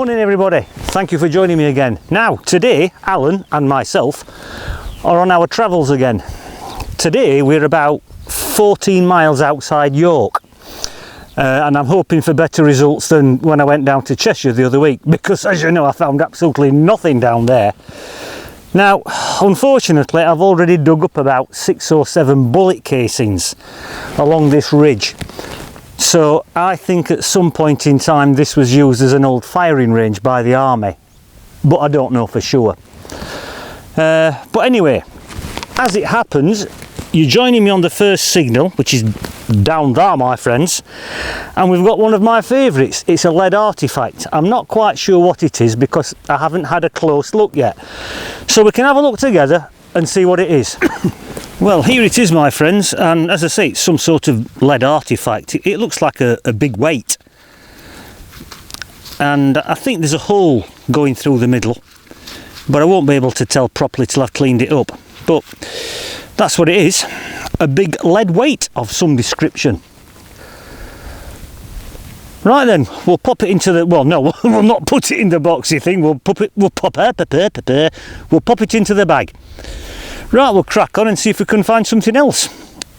Morning everybody, thank you for joining me again. Now today Alan and myself are on our travels again. Today we're about 14 miles outside York and I'm hoping for better results than when I went down to Cheshire the other week, because as you know I found absolutely nothing down there. Now unfortunately I've already dug up about 6 or 7 bullet casings along this ridge. So I think at some point in time this was used as an old firing range by the army, but I don't know for sure. But anyway, as it happens, you're joining me on the first signal, which is down there, my friends, and we've got one of my favourites. It's a lead artefact. I'm not quite sure what it is because I haven't had a close look yet. So we can have a look together and see what it is. Well, here it is, my friends, and as I say, it's some sort of lead artefact. It looks like a big weight, and I think there's a hole going through the middle, but I won't be able to tell properly till I've cleaned it up. But that's what it is, a big lead weight of some description. Right then, we'll pop it into the, well no, we'll not put it in the boxy thing, we'll pop it into the bag. Right, we'll crack on and see if we can find something else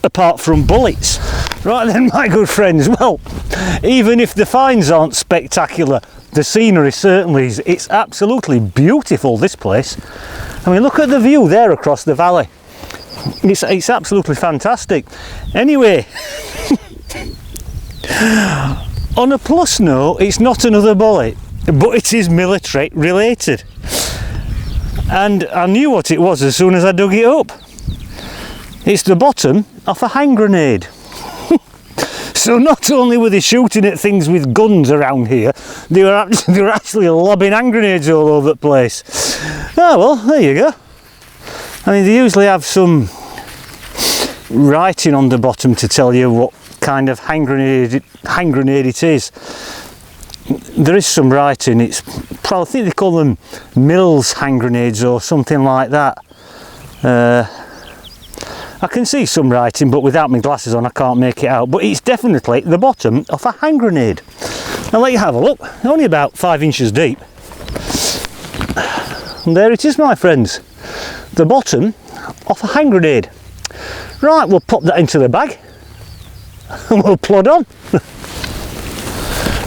apart from bullets. Right then, my good friends, well, even if the finds aren't spectacular, the scenery certainly is. It's absolutely beautiful, this place. I mean, look at the view there across the valley. It's absolutely fantastic. Anyway, on a plus note, it's not another bullet, but it is military related. And I knew what it was as soon as I dug it up. It's the bottom of a hand grenade. So not only were they shooting at things with guns around here, they were actually lobbing hand grenades all over the place. Oh well, there you go. I mean, they usually have some writing on the bottom to tell you what kind of hand grenade it is. There is some writing. It's probably, I think they call them Mills hand grenades or something like that. I can see some writing, but without my glasses on I can't make it out. But it's definitely the bottom of a hand grenade. I'll let you have a look. Only about 5 inches deep. And there it is, my friends. The bottom of a hand grenade. Right, we'll pop that into the bag and we'll plod on.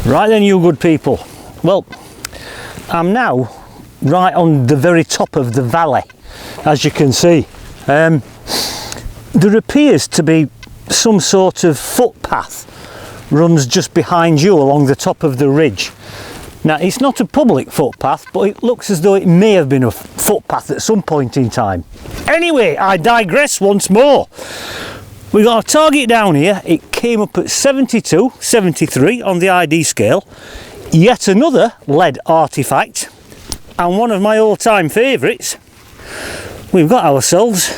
Right then, you good people. Well, I'm now right on the very top of the valley, as you can see. There appears to be some sort of footpath runs just behind you along the top of the ridge. Now, it's not a public footpath, but it looks as though it may have been a footpath at some point in time. Anyway, I digress once more. We got a target down here. It came up at 72, 73 on the ID scale. Yet another lead artefact, and one of my all-time favourites. We've got ourselves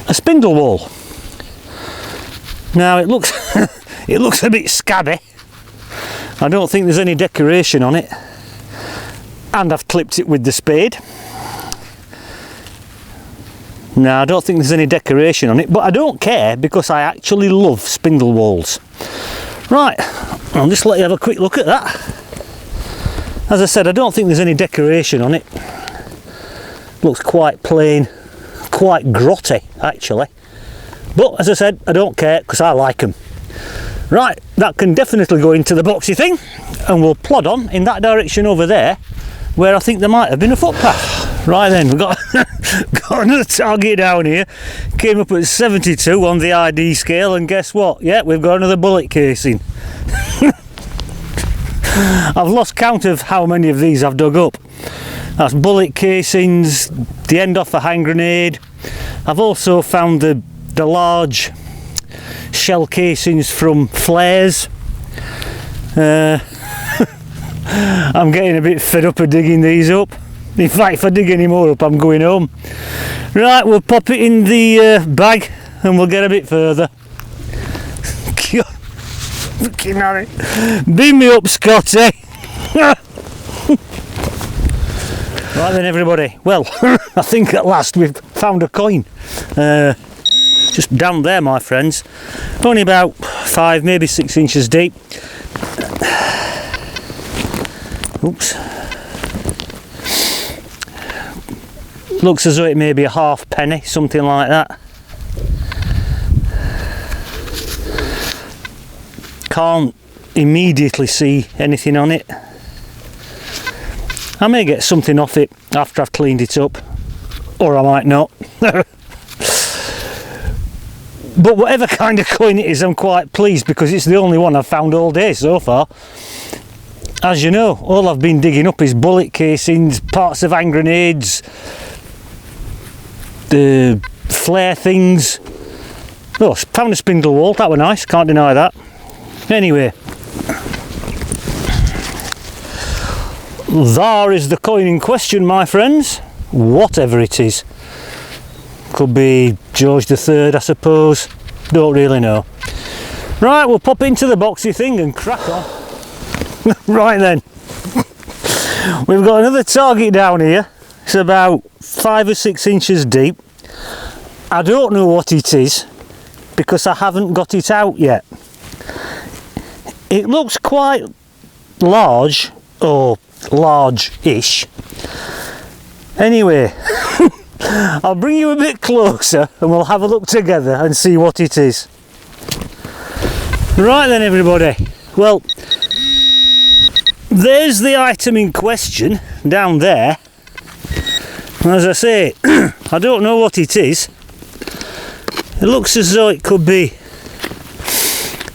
a spindle wall. Now it looks it looks a bit scabby. I don't think there's any decoration on it, and I've clipped it with the spade. No, I don't think there's any decoration on it, but I don't care because I actually love spindle walls. Right, I'll just let you have a quick look at that. As I said, I don't think there's any decoration on it. Looks quite plain, quite grotty actually. But as I said, I don't care because I like them. Right, that can definitely go into the boxy thing, and we'll plod on in that direction over there where I think there might have been a footpath. Right then, we've got another target down here. Came up at 72 on the ID scale, and guess what? Yeah, we've got another bullet casing. I've lost count of how many of these I've dug up. That's bullet casings, the end off a hand grenade. I've also found the large shell casings from flares. I'm getting a bit fed up of digging these up. In fact, if I dig any more up, I'm going home. Right, we'll pop it in the bag and we'll get a bit further. Looking at it. Beam me up, Scotty. Right then, everybody. Well, I think at last we've found a coin. Just down there, my friends. Only about 5, maybe 6 inches deep. Oops. Looks as though it may be a halfpenny, something like that. Can't immediately see anything on it. I may get something off it after I've cleaned it up, or I might not. But whatever kind of coin it is, I'm quite pleased because it's the only one I've found all day so far. As you know, all I've been digging up is bullet casings, parts of hand grenades, the flare things. Oh, found a spindle wall, that were nice, can't deny that. Anyway, there is the coin in question, my friends, whatever it is. Could be George III, I suppose, don't really know. Right, we'll pop into the boxy thing and crack on. Right then, we've got another target down here. It's about 5 or 6 inches deep. I don't know what it is because I haven't got it out yet. It looks quite large, or large-ish. Anyway, I'll bring you a bit closer and we'll have a look together and see what it is. Right then everybody, well, there's the item in question down there. As I say, I don't know what it is. It looks as though it could be,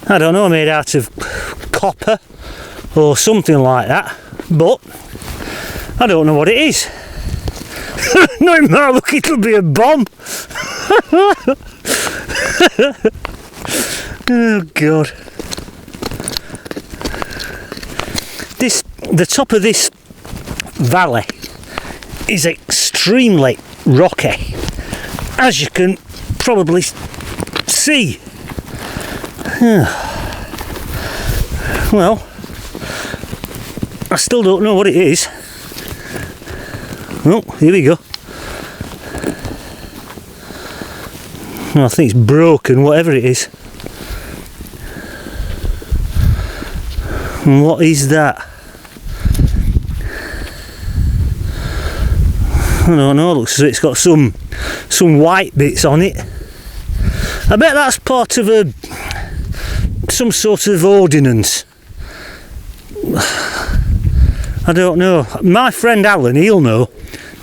I don't know, made out of copper or something like that, but I don't know what it is. No, it might look, it'll be a bomb. Oh God. The top of this valley is extremely rocky, as you can probably see. Well, I still don't know what it is. Oh, here we go. I think it's broken, whatever it is. And what is that? I don't know, looks as if it's got some white bits on it. I bet that's part of some sort of ordnance. I don't know. My friend Alan, he'll know,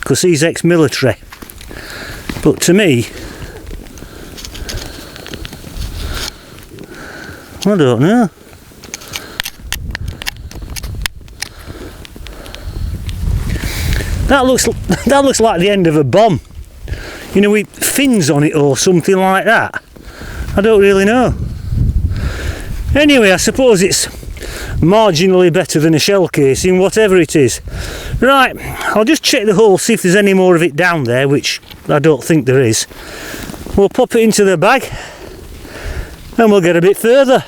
because he's ex-military. But to me, I don't know. That looks like the end of a bomb. You know, with fins on it or something like that. I don't really know. Anyway, I suppose it's marginally better than a shell casing, whatever it is. Right, I'll just check the hole, see if there's any more of it down there, which I don't think there is. We'll pop it into the bag and we'll get a bit further.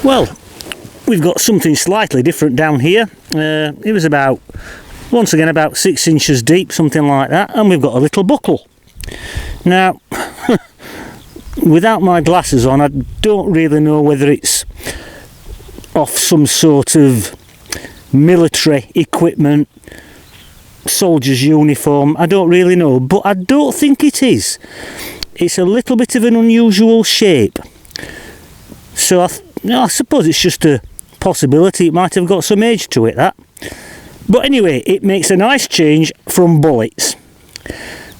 Well, we've got something slightly different down here. It was about, once again, about 6 inches deep, something like that, and we've got a little buckle. Now, without my glasses on, I don't really know whether it's off some sort of military equipment, soldier's uniform. I don't really know, but I don't think it is. It's a little bit of an unusual shape, so I suppose it's just a possibility. It might have got some age to it, that. But anyway, it makes a nice change from bullets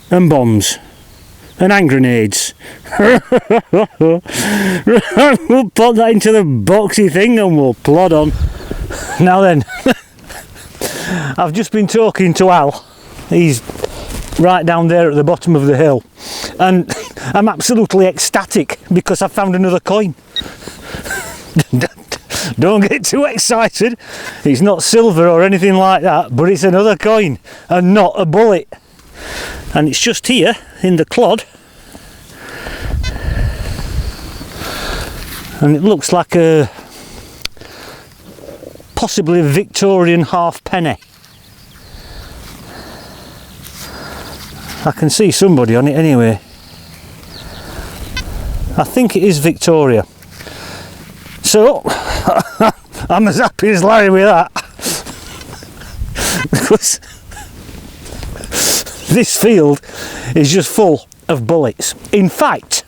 and bombs and hand grenades. We'll pop that into the boxy thing and we'll plod on. Now then, I've just been talking to Al. He's right down there at the bottom of the hill, and I'm absolutely ecstatic because I've found another coin. Don't get too excited. It's not silver or anything like that, but it's another coin and not a bullet. And it's just here in the clod. And it looks like a possibly a Victorian halfpenny. I can see somebody on it anyway. I think it is Victoria. So I'm as happy as Larry with that. because this field is just full of bullets. In fact,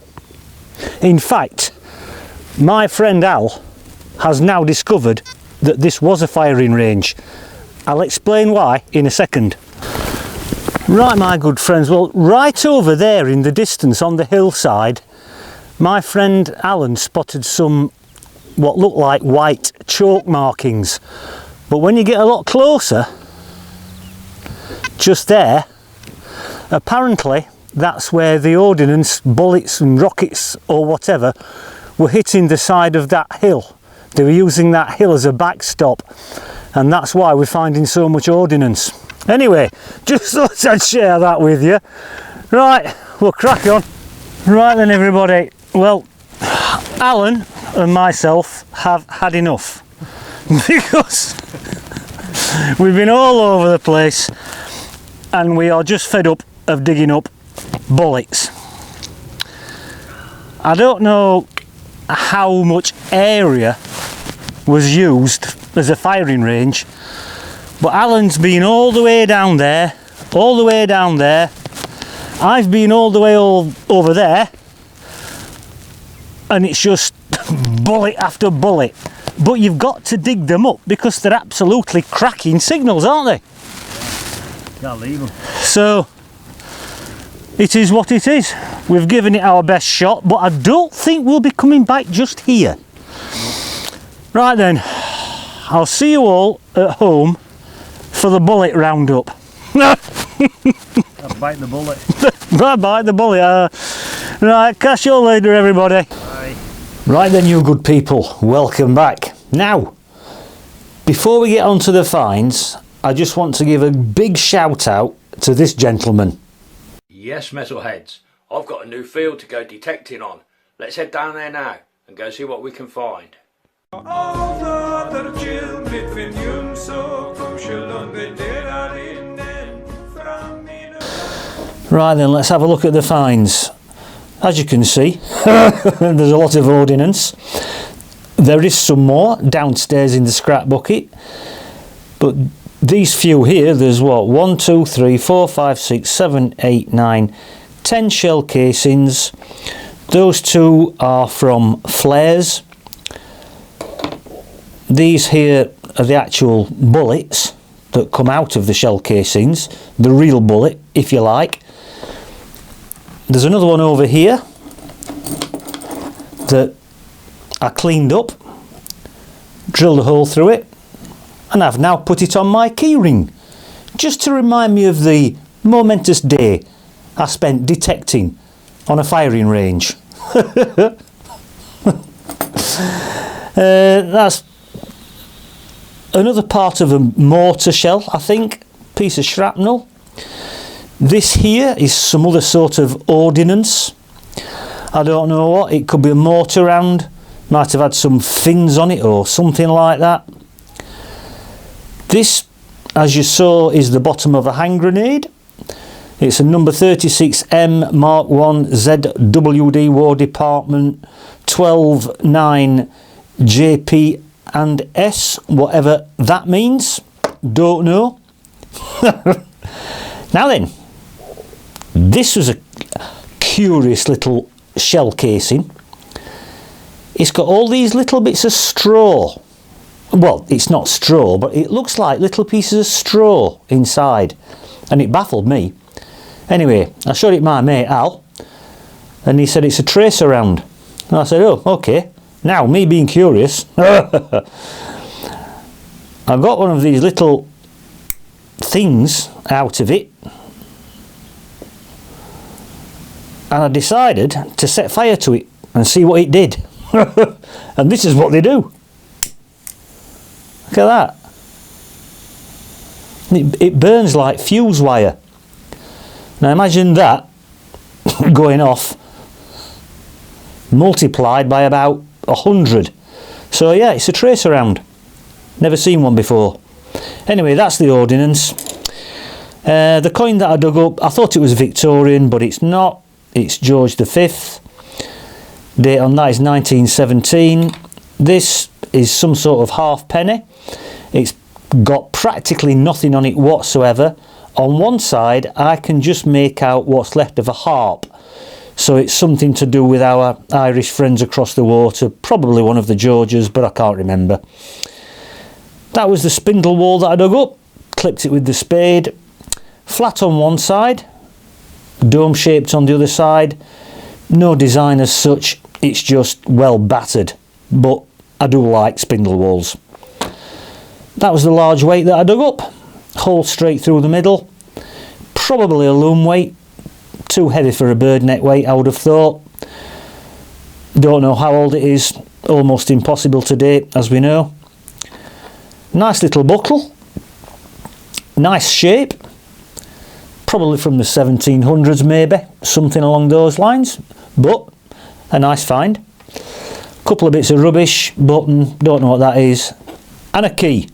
my friend Al has now discovered that this was a firing range. I'll explain why in a second. Right, my good friends, well, right over there in the distance on the hillside, my friend Alan spotted some what looked like white chalk markings, but when you get a lot closer, just there, apparently that's where the ordnance, bullets and rockets or whatever were hitting the side of that hill. They were using that hill as a backstop, and that's why we're finding so much ordnance. Anyway, just thought I'd share that with you. Right, we'll crack on. Right then everybody, well, Alan and myself have had enough because we've been all over the place and we are just fed up of digging up bullets. I don't know how much area was used as a firing range, but Alan's been all the way down there, all the way down there. I've been all the way over there, and it's just bullet after bullet. But you've got to dig them up because they're absolutely cracking signals, aren't they? Can't leave them. So it is what it is. We've given it our best shot, but I don't think we'll be coming back just here. Right then, I'll see you all at home for the bullet roundup. I'll bite the bullet. Bye bye the bullet. Right, catch you all later everybody. Bye. Right then, you good people, welcome back. Now, before we get on to the finds, I just want to give a big shout out to this gentleman. Yes, metalheads, I've got a new field to go detecting on. Let's head down there now and go see what we can find. Right then, let's have a look at the finds. As you can see, there's a lot of ordnance. There is some more downstairs in the scrap bucket, but these few here, there's what, 1, 2, 3, 4, 5, 6, 7, 8, 9, 10 shell casings. Those two are from flares. These here are the actual bullets that come out of the shell casings, the real bullet, if you like. There's another one over here that I cleaned up, drilled a hole through it, and I've now put it on my keyring, just to remind me of the momentous day I spent detecting on a firing range. That's another part of a mortar shell, I think, piece of shrapnel. This here is some other sort of ordnance. I don't know what, it could be a mortar round, might have had some fins on it or something like that. This, as you saw, is the bottom of a hand grenade. It's a number 36M Mark 1 ZWD War Department 12-9 JP and S, whatever that means, don't know. Now then, this was a curious little shell casing. It's got all these little bits of straw. Well, it's not straw, but it looks like little pieces of straw inside, and it baffled me. Anyway, I showed it my mate Al, and he said it's a tracer round. And I said, oh, okay. Now, me being curious, I got one of these little things out of it, and I decided to set fire to it and see what it did. And this is what they do. Look at that. It burns like fuse wire. Now imagine that going off multiplied by about 100. So yeah, it's a tracer round. Never seen one before. Anyway, that's the ordnance. The coin that I dug up, I thought it was Victorian, but it's not. It's George V. Date on that is 1917. This is some sort of halfpenny. It's got practically nothing on it whatsoever. On one side I can just make out what's left of a harp, so it's something to do with our Irish friends across the water, probably one of the Georges, but I can't remember. That was the spindle wall that I dug up, clipped it with the spade, flat on one side, dome shaped on the other side. No design as such, it's just well battered, but I do like spindle walls. That was the large weight that I dug up, hole straight through the middle, probably a loom weight, too heavy for a bird net weight I would have thought. Don't know how old it is, almost impossible to date as we know. Nice little buckle, nice shape, probably from the 1700s maybe, something along those lines, but a nice find. Couple of bits of rubbish, button, don't know what that is, and a key.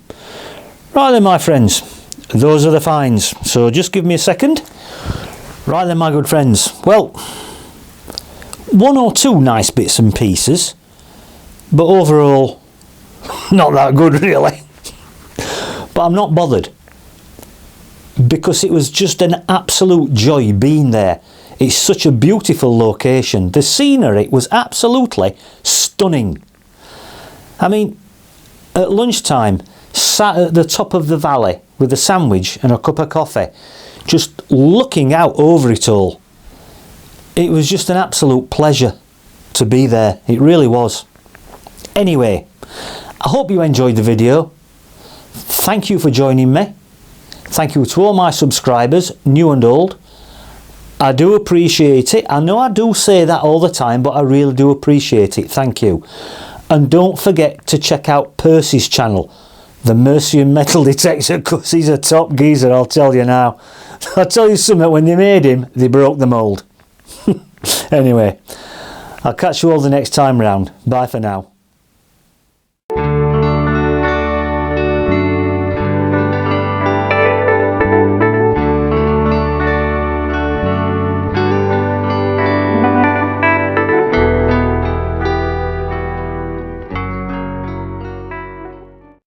Right then my friends, those are the finds, so just give me a second. Right then my good friends, well, one or two nice bits and pieces, but overall not that good really. But I'm not bothered, because it was just an absolute joy being there. It's such a beautiful location. The scenery was absolutely stunning. I mean, at lunchtime, sat at the top of the valley with a sandwich and a cup of coffee, just looking out over it all. It was just an absolute pleasure to be there. It really was. Anyway, I hope you enjoyed the video. Thank you for joining me. Thank you to all my subscribers, new and old. I do appreciate it. I know I do say that all the time, but I really do appreciate it. Thank you. And don't forget to check out Percy's channel, the Mercian Metal Detector, because he's a top geezer, I'll tell you now. I'll tell you something, when they made him, they broke the mould. Anyway, I'll catch you all the next time round. Bye for now.